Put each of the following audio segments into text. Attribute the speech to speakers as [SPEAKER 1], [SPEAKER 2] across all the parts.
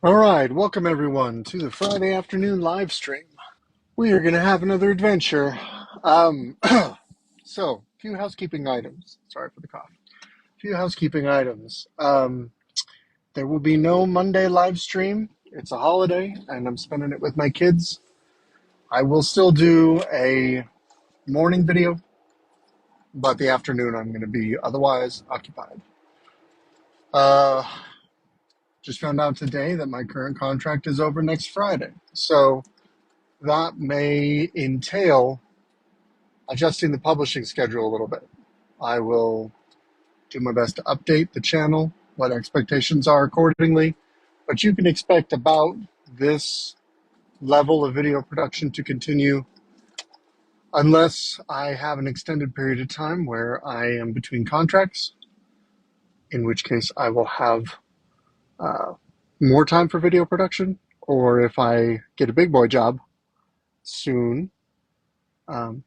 [SPEAKER 1] All right, welcome everyone to the Friday afternoon live stream. We are going to have another adventure. Um, so, a few housekeeping items. Sorry for the cough. A few housekeeping items. There will be no Monday live stream. It's a holiday, and I'm spending it with my kids. I will still do a morning video, but the afternoon I'm going to be otherwise occupied. Uh, just found out today that my current contract is over next Friday, so that may entail adjusting the publishing schedule a little bit. I will do my best to update the channel, what expectations are accordingly, but you can expect about this level of video production to continue unless I have an extended period of time where I am between contracts, in which case I will have uh, more time for video production, or if I get a big boy job soon, um,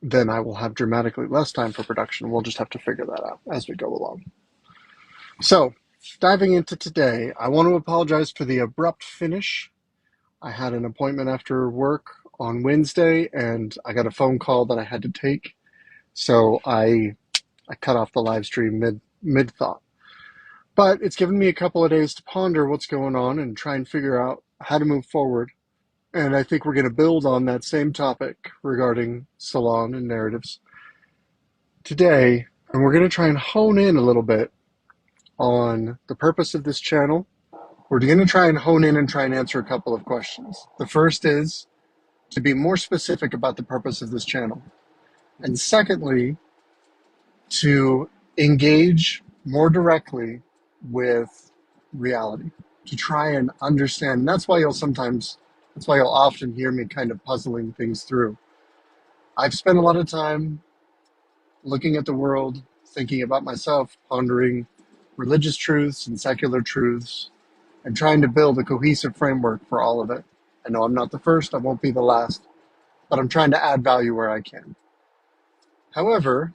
[SPEAKER 1] then I will have dramatically less time for production. We'll just have to figure that out as we go along. So, diving into today, I want to apologize for the abrupt finish. I had an appointment after work on Wednesday, and I got a phone call that I had to take. So I cut off the live stream mid thought. But it's given me a couple of days to ponder what's going on and try and figure out how to move forward. And I think we're going to build on that same topic regarding Salon and narratives today. And we're going to try and hone in a little bit on the purpose of this channel. We're going to try and hone in and try and answer a couple of questions. The first is to be more specific about the purpose of this channel. And secondly, to engage more directly with reality, to try and understand. And that's why you'll often hear me kind of puzzling things through. I've spent a lot of time looking at the world, thinking about myself, pondering religious truths and secular truths, and trying to build a cohesive framework for all of it. I know I'm not the first, I won't be the last, but I'm trying to add value where I can. However,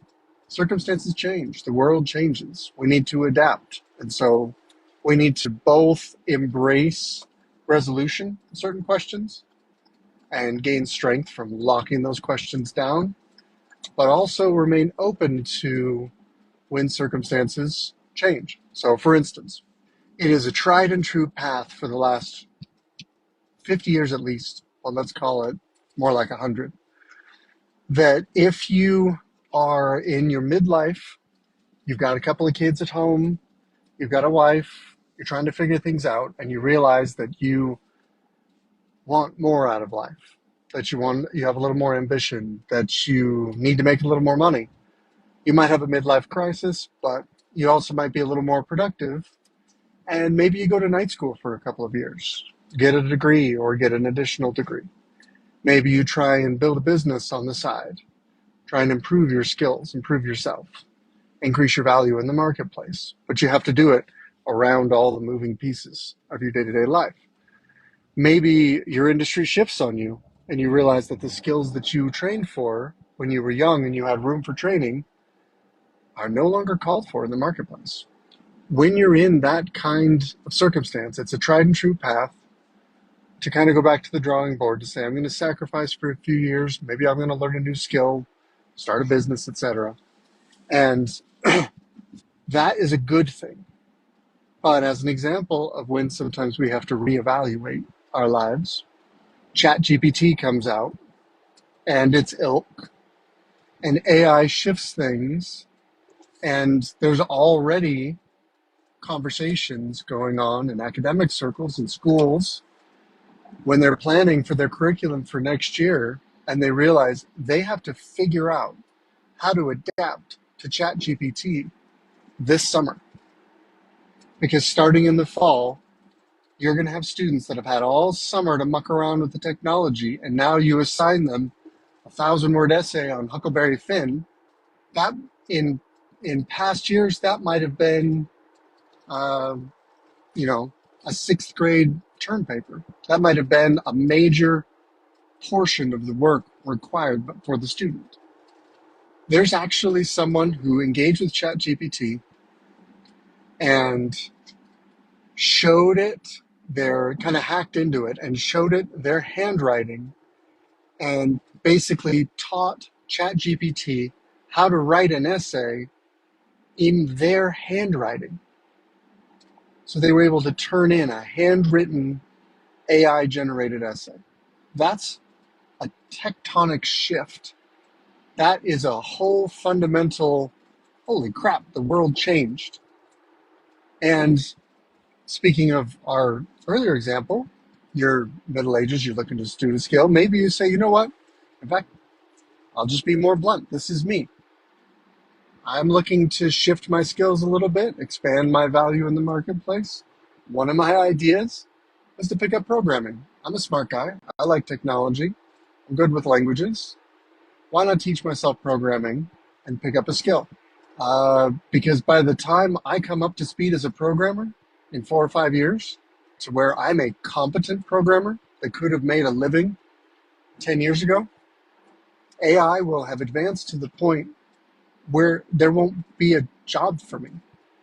[SPEAKER 1] circumstances change, the world changes, we need to adapt. And so we need to both embrace resolution of certain questions and gain strength from locking those questions down, but also remain open to when circumstances change. So for instance, it is a tried and true path for the last 50 years at least, well, let's call it more like 100, that if you are in your midlife, you've got a couple of kids at home, you've got a wife, you're trying to figure things out, and you realize that you want more out of life, that you have a little more ambition, that you need to make a little more money. You might have a midlife crisis, but you also might be a little more productive. And maybe you go to night school for a couple of years, get a degree or get an additional degree. Maybe you try and build a business on the side, try and improve your skills, improve yourself, increase your value in the marketplace. But you have to do it around all the moving pieces of your day-to-day life. Maybe your industry shifts on you and you realize that the skills that you trained for when you were young and you had room for training are no longer called for in the marketplace. When you're in that kind of circumstance, it's a tried and true path to kind of go back to the drawing board to say, I'm going to sacrifice for a few years. Maybe I'm going to learn a new skill, start a business, etc. And that is a good thing. But as an example of when sometimes we have to reevaluate our lives, ChatGPT comes out and its ilk, and AI shifts things, and there's already conversations going on in academic circles and schools when they're planning for their curriculum for next year, and they realize they have to figure out how to adapt to ChatGPT this summer. Because starting in the fall, you're going to have students that have had all summer to muck around with the technology, and now you assign them a 1,000-word essay on Huckleberry Finn. That in past years, that might have been, uh, a sixth grade term paper. That might have been a major portion of the work required for the student. There's actually someone who engaged with ChatGPT and showed it, they're kind of hacked into it and showed it their handwriting and basically taught ChatGPT how to write an essay in their handwriting. So they were able to turn in a handwritten AI generated essay. That's a tectonic shift. That is a whole fundamental, holy crap, the world changed. And speaking of our earlier example, you're middle ages, you're looking to do a skill. Maybe you say, you know what? In fact, I'll just be more blunt. This is me. I'm looking to shift my skills a little bit, expand my value in the marketplace. One of my ideas is to pick up programming. I'm a smart guy. I like technology. I'm good with languages. Why not teach myself programming and pick up a skill? Because by the time I come up to speed as a programmer in 4 or 5 years to where I'm a competent programmer that could have made a living 10 years ago, AI will have advanced to the point where there won't be a job for me.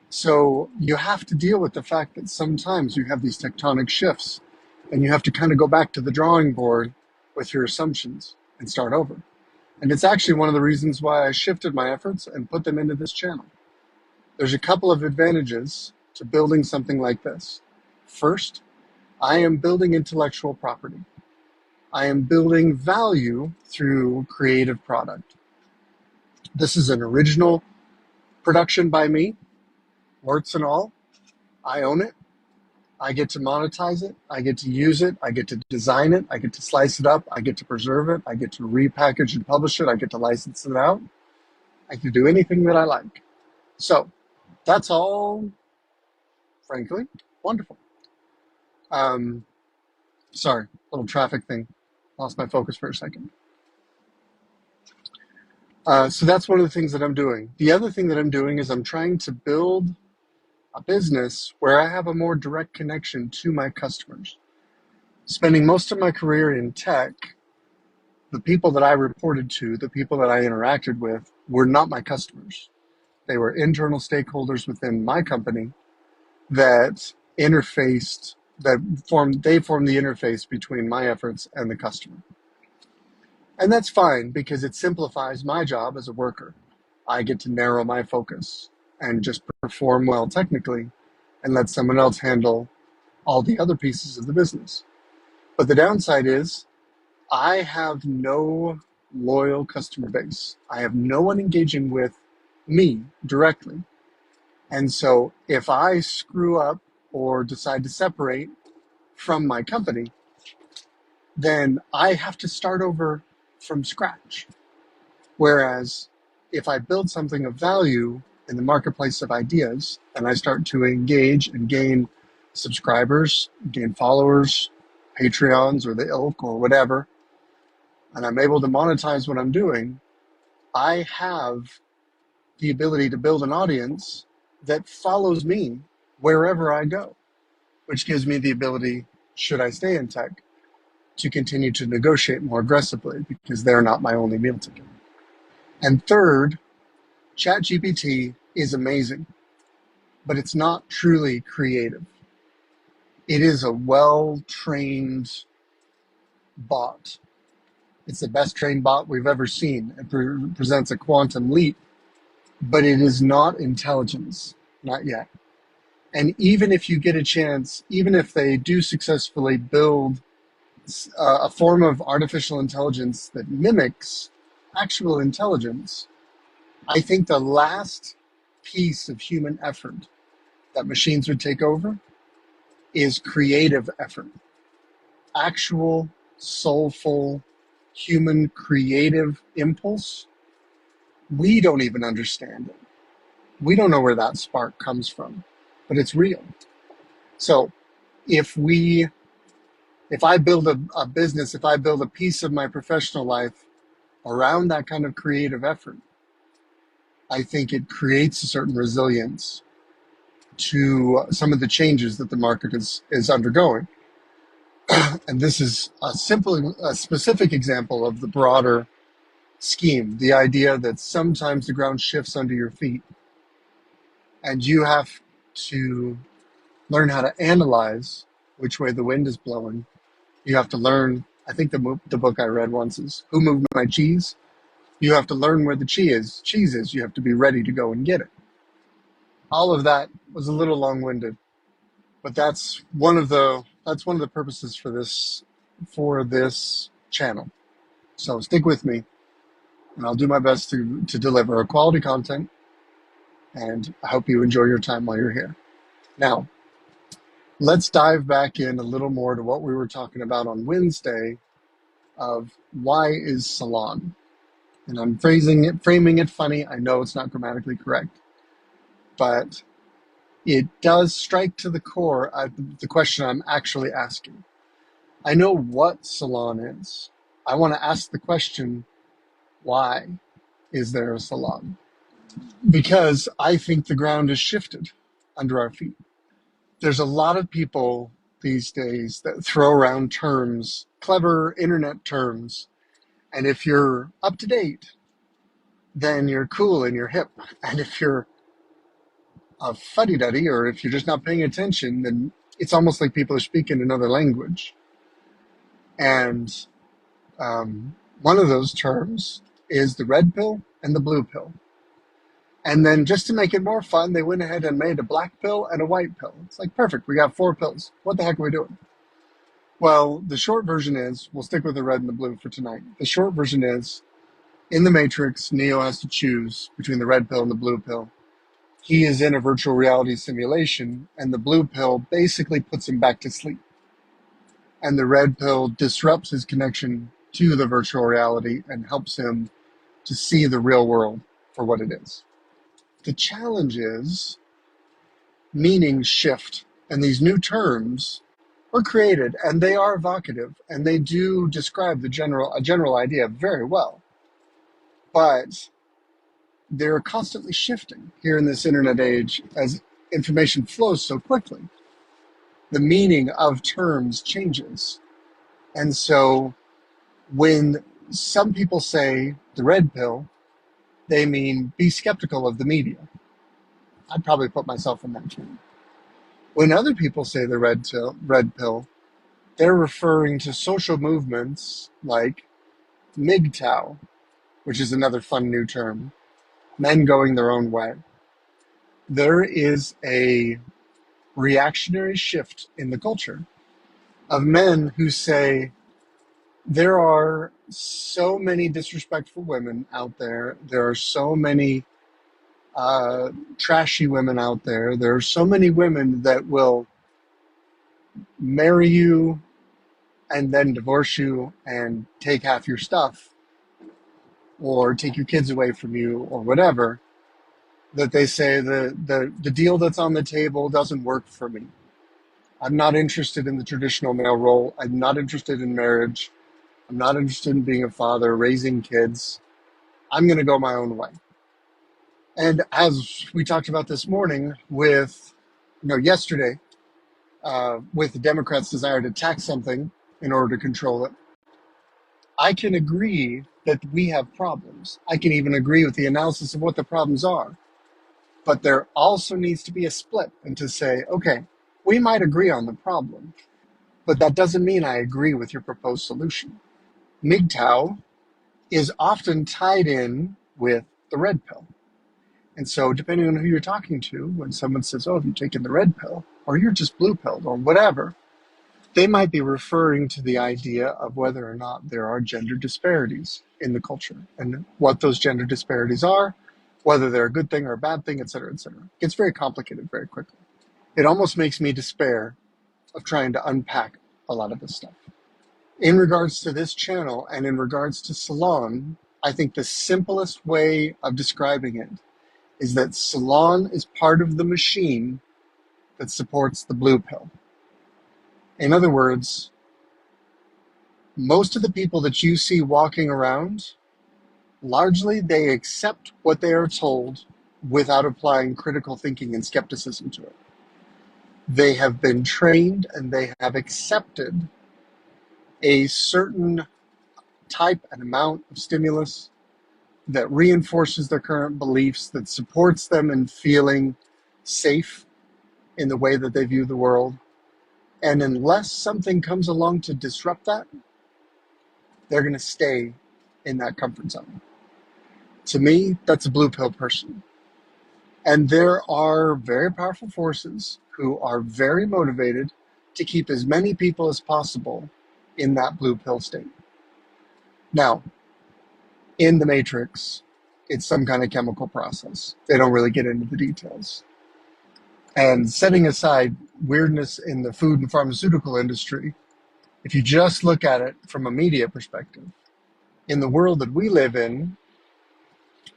[SPEAKER 1] So you have to deal with the fact that sometimes you have these tectonic shifts and you have to kind of go back to the drawing board with your assumptions and start over. And it's actually one of the reasons why I shifted my efforts and put them into this channel. There's a couple of advantages to building something like this. First, I am building intellectual property. I am building value through creative product. This is an original production by me, warts and all. I own it. I get to monetize it. I get to use it. I get to design it. I get to slice it up. I get to preserve it. I get to repackage and publish it. I get to license it out. I can do anything that I like. So that's all, frankly, wonderful. Sorry, little traffic thing. Lost my focus for a second. So that's one of the things that I'm doing. The other thing that I'm doing is I'm trying to build a business where I have a more direct connection to my customers. Spending most of my career in tech, the people that I reported to, the people that I interacted with, were not my customers. They were internal stakeholders within my company that interfaced, they formed the interface between my efforts and the customer. And that's fine because it simplifies my job as a worker. I get to narrow my focus and just perform well technically and let someone else handle all the other pieces of the business. But the downside is I have no loyal customer base. I have no one engaging with me directly. And so if I screw up or decide to separate from my company, then I have to start over from scratch. Whereas if I build something of value in the marketplace of ideas and I start to engage and gain subscribers, gain followers, Patreons or the ilk or whatever, and I'm able to monetize what I'm doing, I have the ability to build an audience that follows me wherever I go, which gives me the ability, should I stay in tech, to continue to negotiate more aggressively because they're not my only meal ticket. And third, ChatGPT is amazing, but it's not truly creative. It is a well-trained bot. It's the best trained bot we've ever seen. It presents a quantum leap, but it is not intelligence, not yet. And even if you get a chance, even if they do successfully build a form of artificial intelligence that mimics actual intelligence, I think the last piece of human effort that machines would take over is creative effort. Actual, soulful, human creative impulse. We don't even understand it. We don't know where that spark comes from, but it's real. So if I build a business, if I build a piece of my professional life around that kind of creative effort, I think it creates a certain resilience to some of the changes that the market is undergoing. And this is a specific example of the broader scheme, the idea that sometimes the ground shifts under your feet and you have to learn how to analyze which way the wind is blowing. You have to learn, I think the book I read once is Who Moved My Cheese? You have to learn where the cheese is. You have to be ready to go and get it. All of that was a little long-winded, but that's one of the purposes for this channel. So stick with me, and I'll do my best to deliver a quality content, and I hope you enjoy your time while you're here. Now, let's dive back in a little more to what we were talking about on Wednesday of why is Salon? And I'm framing it funny. I know it's not grammatically correct, but it does strike to the core of the question I'm actually asking. I know what Salon is. I want to ask the question, why is there a Salon? Because I think the ground has shifted under our feet. There's a lot of people these days that throw around terms, clever internet terms, and if you're up to date, then you're cool and you're hip. And if you're a fuddy-duddy, or if you're just not paying attention, then it's almost like people are speaking another language. And one of those terms is the red pill and the blue pill. And then just to make it more fun, they went ahead and made a black pill and a white pill. It's like, perfect, we got 4 pills. What the heck are we doing? Well, the short version is, we'll stick with the red and the blue for tonight. The short version is, in the Matrix, Neo has to choose between the red pill and the blue pill. He is in a virtual reality simulation, and the blue pill basically puts him back to sleep. And the red pill disrupts his connection to the virtual reality and helps him to see the real world for what it is. The challenge is meanings shift, and these new terms were created, and they are evocative, and they do describe a general idea very well. But they're constantly shifting here in this internet age as information flows so quickly. The meaning of terms changes. And so when some people say the red pill, they mean be skeptical of the media. I'd probably put myself in that camp. When other people say the red pill, they're referring to social movements like MGTOW, which is another fun new term, men going their own way. There is a reactionary shift in the culture of men who say there are so many disrespectful women out there. There are so many trashy women out there. There are so many women that will marry you and then divorce you and take half your stuff or take your kids away from you or whatever, that they say the deal that's on the table doesn't work for me. I'm not interested in the traditional male role. I'm not interested in marriage. I'm not interested in being a father, raising kids. I'm going to go my own way. And as we talked about this morning yesterday, with the Democrats' desire to tax something in order to control it, I can agree that we have problems. I can even agree with the analysis of what the problems are. But there also needs to be a split and to say, okay, we might agree on the problem, but that doesn't mean I agree with your proposed solution. MGTOW is often tied in with the red pill. And so depending on who you're talking to, when someone says, oh, have you taken the red pill? Or you're just blue pilled or whatever, they might be referring to the idea of whether or not there are gender disparities in the culture and what those gender disparities are, whether they're a good thing or a bad thing, et cetera, et cetera. It gets very complicated very quickly. It almost makes me despair of trying to unpack a lot of this stuff. In regards to this channel and in regards to Salon, I think the simplest way of describing it is that Salon is part of the machine that supports the blue pill. In other words, most of the people that you see walking around, largely they accept what they are told without applying critical thinking and skepticism to it. They have been trained and they have accepted a certain type and amount of stimulus that reinforces their current beliefs, that supports them in feeling safe in the way that they view the world. And unless something comes along to disrupt that, they're going to stay in that comfort zone. To me, that's a blue pill person. And there are very powerful forces who are very motivated to keep as many people as possible in that blue pill state. Now, in the Matrix, it's some kind of chemical process. They don't really get into the details. And setting aside weirdness in the food and pharmaceutical industry, if you just look at it from a media perspective, in the world that we live in,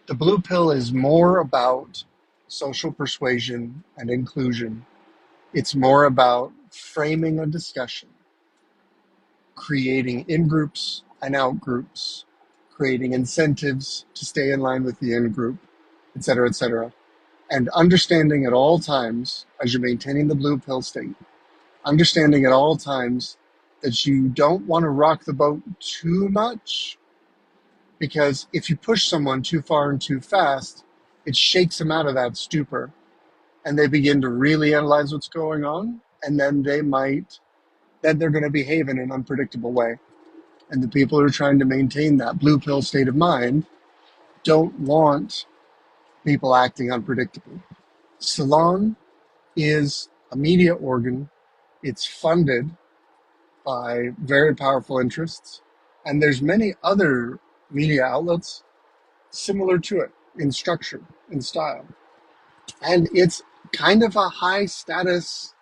[SPEAKER 1] the blue pill is more about social persuasion and inclusion. It's more about framing a discussion, creating in-groups and out-groups, creating incentives to stay in line with the in-group, et cetera, and understanding at all times, as you're maintaining the blue pill state, understanding at all times that you don't want to rock the boat too much, because if you push someone too far and too fast, it shakes them out of that stupor, and they begin to really analyze what's going on, and then they're going to behave in an unpredictable way. And the people who are trying to maintain that blue pill state of mind don't want people acting unpredictably. Salon is a media organ. It's funded by very powerful interests. And there's many other media outlets similar to it in structure, in style. And it's kind of a high status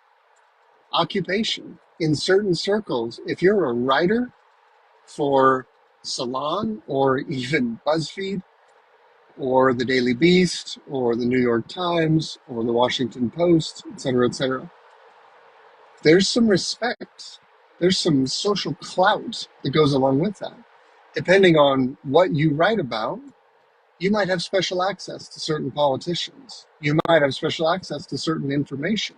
[SPEAKER 1] occupation in certain circles. If you're a writer for Salon or even BuzzFeed or the Daily Beast or the New York Times or the Washington Post, et cetera, there's some respect. There's some social clout that goes along with that. Depending on what you write about, you might have special access to certain politicians. You might have special access to certain information.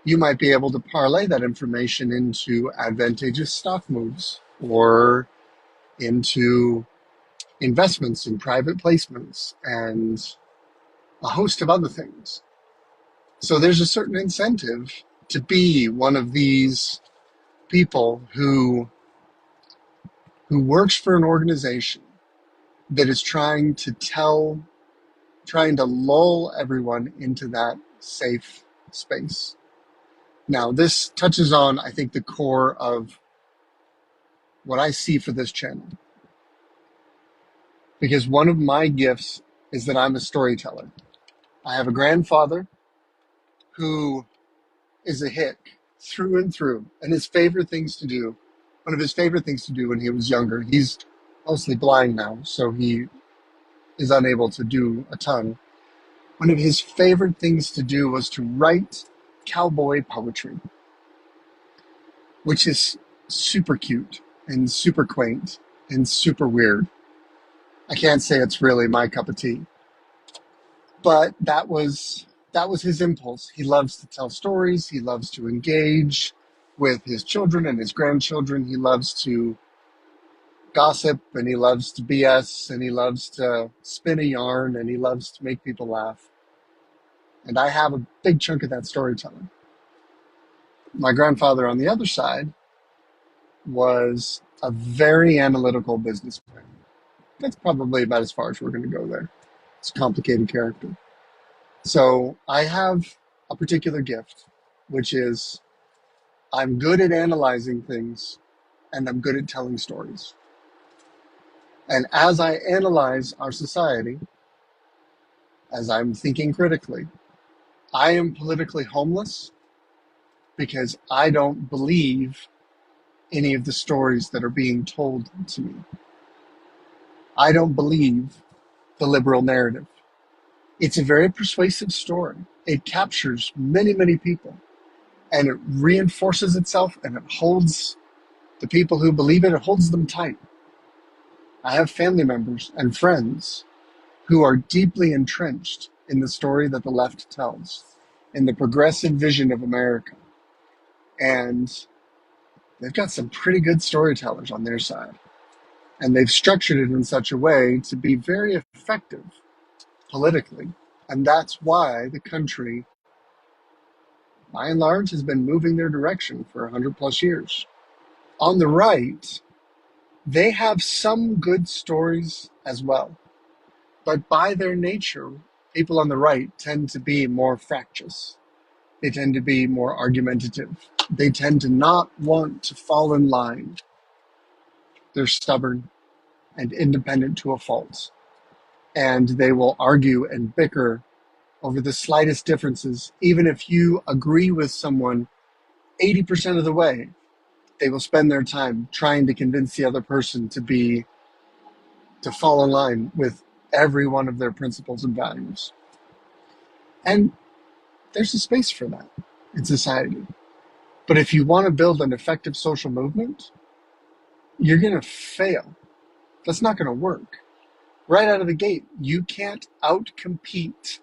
[SPEAKER 1] You might be able to parlay that information into advantageous stock moves or into investments in private placements and a host of other things. So there's a certain incentive to be one of these people who works for an organization that is trying to lull everyone into that safe space. Now, this touches on, I think, the core of what I see for this channel. Because one of my gifts is that I'm a storyteller. I have a grandfather who is a hick through and through, and one of his favorite things to do when he was younger, he's mostly blind now, so he is unable to do a ton. One of his favorite things to do was to write cowboy poetry, which is super cute and super quaint and super weird. I can't say it's really my cup of tea, but that was his impulse. He loves to tell stories. He loves to engage with his children and his grandchildren. He loves to gossip, and he loves to BS, and he loves to spin a yarn, and he loves to make people laugh. And I have a big chunk of that storytelling. My grandfather on the other side was a very analytical businessman. That's probably about as far as we're going to go there. It's a complicated character. So I have a particular gift, which is I'm good at analyzing things and I'm good at telling stories. And as I analyze our society, as I'm thinking critically, I am politically homeless because I don't believe any of the stories that are being told to me. I don't believe the liberal narrative. It's a very persuasive story. It captures many, many people, and it reinforces itself, and it holds the people who believe it holds them tight. I have family members and friends who are deeply entrenched in the story that the left tells, in the progressive vision of America. And they've got some pretty good storytellers on their side. And they've structured it in such a way to be very effective politically. And that's why the country by and large, has been moving their direction for 100 plus years. On the right, they have some good stories as well. But by their nature, people on the right tend to be more fractious. They tend to be more argumentative. They tend to not want to fall in line. They're stubborn and independent to a fault. And they will argue and bicker over the slightest differences. Even if you agree with someone 80% of the way, they will spend their time trying to convince the other person to fall in line with every one of their principles and values. And there's a space for that in society. But if you want to build an effective social movement, you're going to fail. That's not going to work. Right out of the gate, you can't outcompete,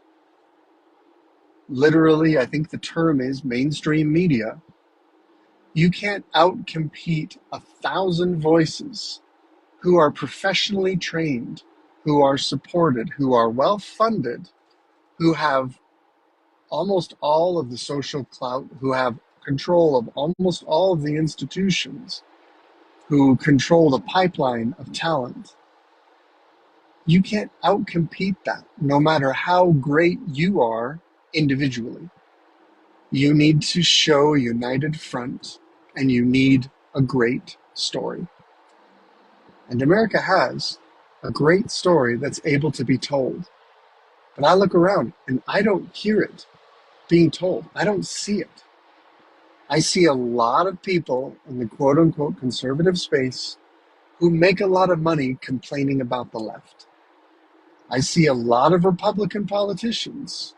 [SPEAKER 1] literally, I think the term is mainstream media. You can't outcompete 1,000 voices who are professionally trained, who are supported, who are well funded, who have almost all of the social clout, who have control of almost all of the institutions, who control the pipeline of talent. You can't outcompete that, no matter how great you are individually. You need to show a united front, and you need a great story. And America has a great story that's able to be told. But I look around and I don't hear it being told. I don't see it. I see a lot of people in the quote unquote conservative space who make a lot of money complaining about the left. I see a lot of Republican politicians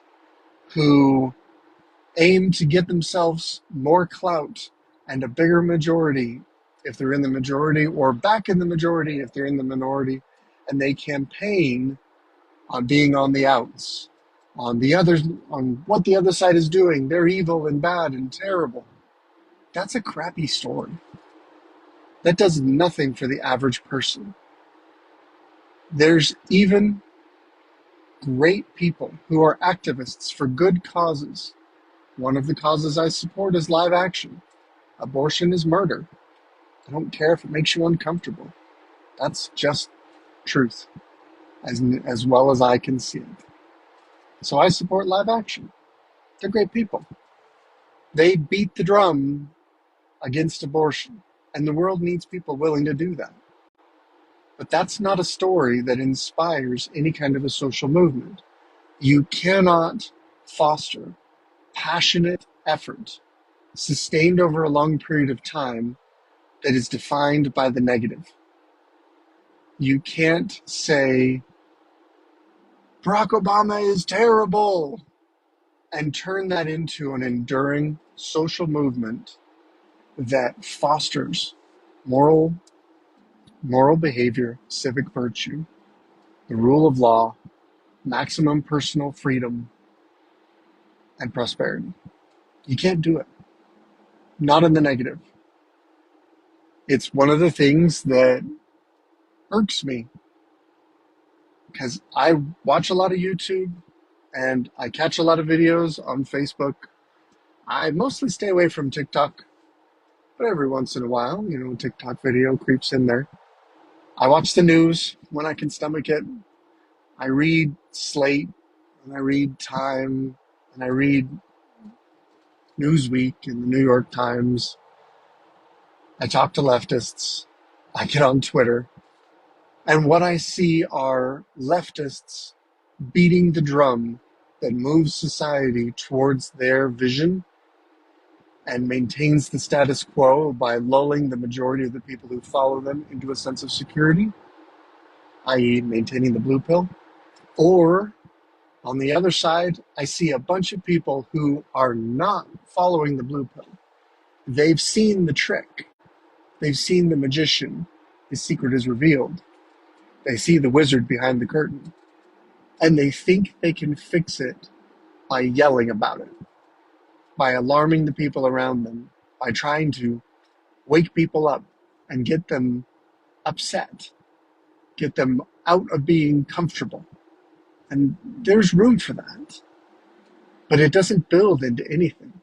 [SPEAKER 1] who aim to get themselves more clout and a bigger majority if they're in the majority, or back in the majority if they're in the minority, and they campaign on being on the outs, on what the other side is doing. They're evil and bad and terrible. That's a crappy story. That does nothing for the average person. There's even great people who are activists for good causes. One of the causes I support is live action. Abortion is murder. I don't care if it makes you uncomfortable. That's just truth, as well as I can see it. So I support live action. They're great people. They beat the drum against abortion, and the world needs people willing to do that. But that's not a story that inspires any kind of a social movement. You cannot foster passionate effort sustained over a long period of time that is defined by the negative. You can't say, Barack Obama is terrible, and turn that into an enduring social movement that fosters moral behavior, civic virtue, the rule of law, maximum personal freedom, and prosperity. You can't do it. Not in the negative. It's one of the things that irks me, because I watch a lot of YouTube and I catch a lot of videos on Facebook. I mostly stay away from TikTok, but every once in a while, a TikTok video creeps in there. I watch the news when I can stomach it. I read Slate, and I read Time, and I read Newsweek and the New York Times. I talk to leftists. I get on Twitter. And what I see are leftists beating the drum that moves society towards their vision and maintains the status quo by lulling the majority of the people who follow them into a sense of security, i.e. maintaining the blue pill. Or, on the other side, I see a bunch of people who are not following the blue pill. They've seen the trick. They've seen the magician. His secret is revealed. They see the wizard behind the curtain. And they think they can fix it by yelling about it, by alarming the people around them, by trying to wake people up and get them upset, get them out of being comfortable. And there's room for that. But it doesn't build into anything.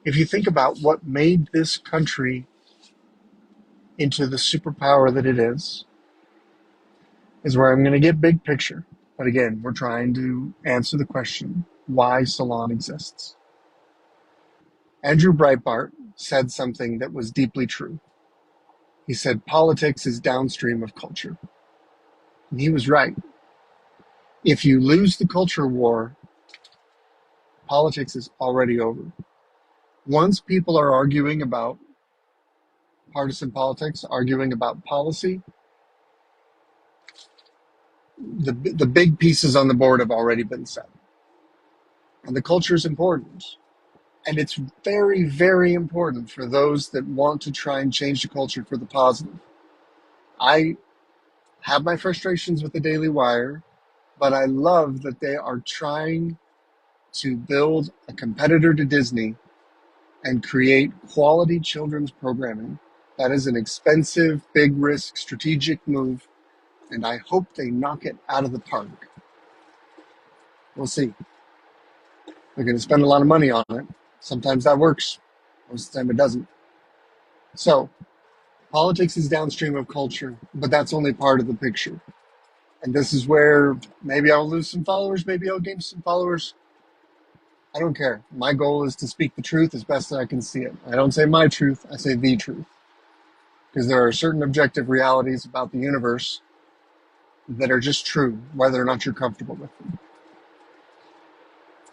[SPEAKER 1] If you think about what made this country into the superpower that it is where I'm going to get big picture. But again, we're trying to answer the question, why Salon exists. Andrew Breitbart said something that was deeply true. He said, politics is downstream of culture. And he was right. If you lose the culture war, politics is already over. Once people are arguing about partisan politics, arguing about policy, the big pieces on the board have already been set. And the culture is important. And it's very, very important for those that want to try and change the culture for the positive. I have my frustrations with the Daily Wire, but I love that they are trying to build a competitor to Disney and create quality children's programming. That is an expensive, big risk, strategic move, and I hope they knock it out of the park. We'll see. They're going to spend a lot of money on it. Sometimes that works. Most of the time it doesn't. So, politics is downstream of culture, but that's only part of the picture. And this is where maybe I'll lose some followers, maybe I'll gain some followers. I don't care. My goal is to speak the truth as best as I can see it. I don't say my truth, I say the truth. Because there are certain objective realities about the universe that are just true, whether or not you're comfortable with them.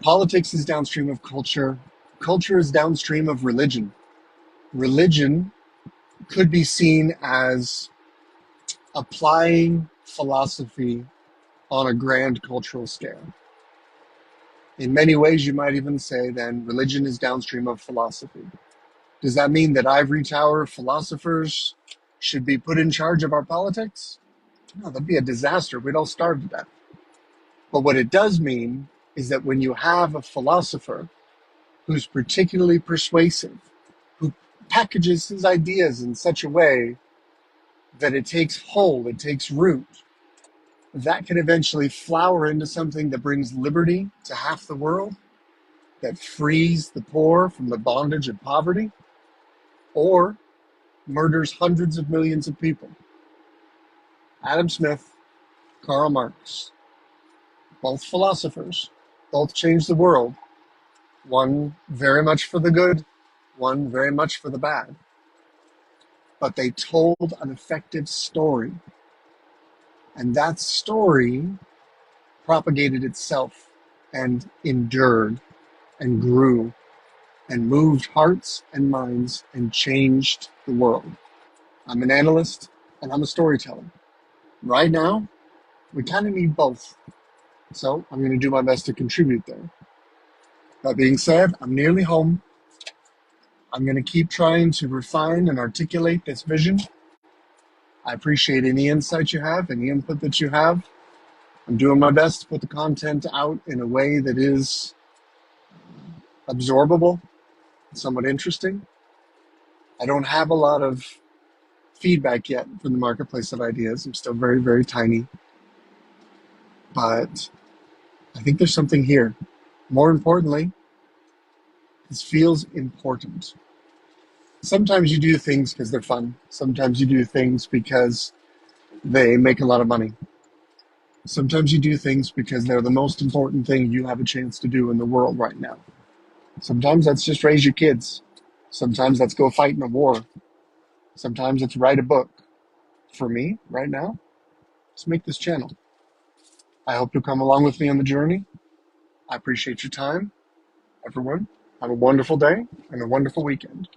[SPEAKER 1] Politics is downstream of culture. Culture is downstream of religion. Religion could be seen as applying philosophy on a grand cultural scale. In many ways, you might even say then religion is downstream of philosophy. Does that mean that ivory tower philosophers should be put in charge of our politics? No, that'd be a disaster. We'd all starve to death. But what it does mean is that when you have a philosopher who's particularly persuasive, who packages his ideas in such a way that it takes hold, it takes root, that can eventually flower into something that brings liberty to half the world, that frees the poor from the bondage of poverty, or murders hundreds of millions of people. Adam Smith, Karl Marx, both philosophers, both changed the world, one very much for the good, one very much for the bad. But they told an effective story. And that story propagated itself and endured and grew and moved hearts and minds and changed the world. I'm an analyst and I'm a storyteller. Right now, we kind of need both. So I'm going to do my best to contribute there. That being said, I'm nearly home. I'm going to keep trying to refine and articulate this vision. I appreciate any insight you have, any input that you have. I'm doing my best to put the content out in a way that is absorbable, somewhat interesting. I don't have a lot of feedback yet from the marketplace of ideas. I'm still very, very tiny. But I think there's something here. More importantly, this feels important. Sometimes you do things because they're fun. Sometimes you do things because they make a lot of money. Sometimes you do things because they're the most important thing you have a chance to do in the world right now. Sometimes that's just raise your kids. Sometimes that's go fight in a war. Sometimes it's write a book. For me, right now, let's make this channel. I hope you'll come along with me on the journey. I appreciate your time. Everyone, have a wonderful day and a wonderful weekend.